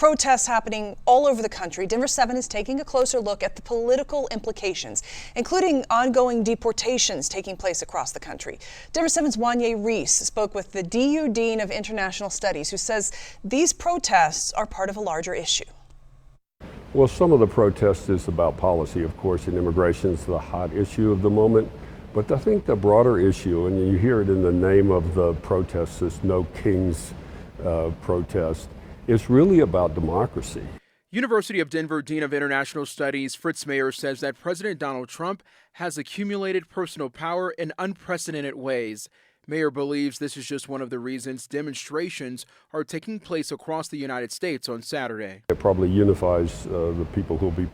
protests happening all over the country, Denver 7 is taking a closer look at the political implications, including ongoing deportations taking place across the country. Denver 7's Wanye Reese spoke with the DU Dean of International Studies, who says these protests are part of a larger issue. Well, some of the protest is about policy, of course, and immigration is the hot issue of the moment. But I think the broader issue, and you hear it in the name of the protest, this No Kings protest, is really about democracy. University of Denver Dean of International Studies Fritz Mayer says that President Donald Trump has accumulated personal power in unprecedented ways. Mayer believes this is just one of the reasons demonstrations are taking place across the United States on Saturday. It probably unifies the people who will be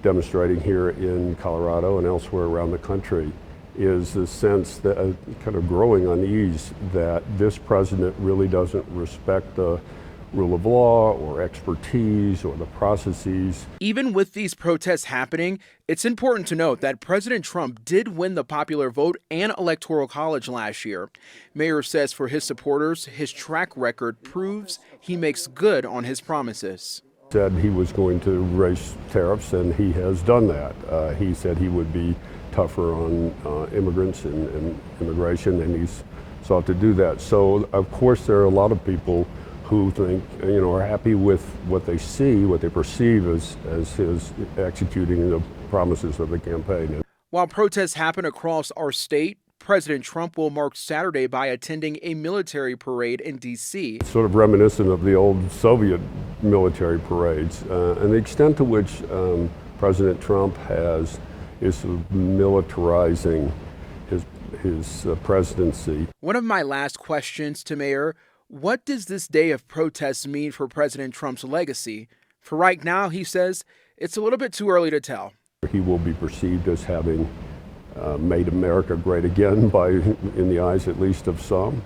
demonstrating here in Colorado and elsewhere around the country, is the sense that kind of growing unease that this president really doesn't respect the rule of law or expertise or the processes. Even with these protests happening, it's important to note that President Trump did win the popular vote and electoral college last year. Mayer says for his supporters, his track record proves he makes good on his promises. Said he was going to raise tariffs, and he has done that. He said he would be tougher on immigrants and immigration, and he's sought to do that. So, of course, there are a lot of people who think, are happy with what they see, what they perceive as his executing the promises of the campaign. While protests happen across our state, President Trump will mark Saturday by attending a military parade in D.C. Sort of reminiscent of the old Soviet military parades, and the extent to which President Trump is sort of militarizing his presidency. One of my last questions to Mayer: what does this day of protests mean for President Trump's legacy? For right now, he says, it's a little bit too early to tell. He will be perceived as having made America great again in the eyes at least of some.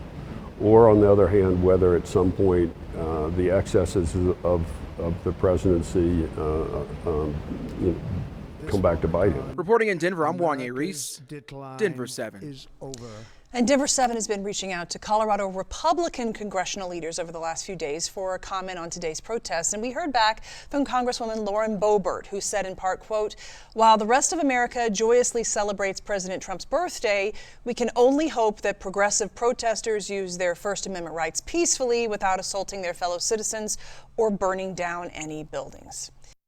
Or on the other hand, whether at some point the excesses of the presidency come back to bite him. Reporting in Denver, I'm Wanye Reese, Denver 7. And Denver 7 has been reaching out to Colorado Republican congressional leaders over the last few days for a comment on today's protests. And we heard back from Congresswoman Lauren Boebert, who said in part, quote, "While the rest of America joyously celebrates President Trump's birthday, we can only hope that progressive protesters use their First Amendment rights peacefully without assaulting their fellow citizens or burning down any buildings."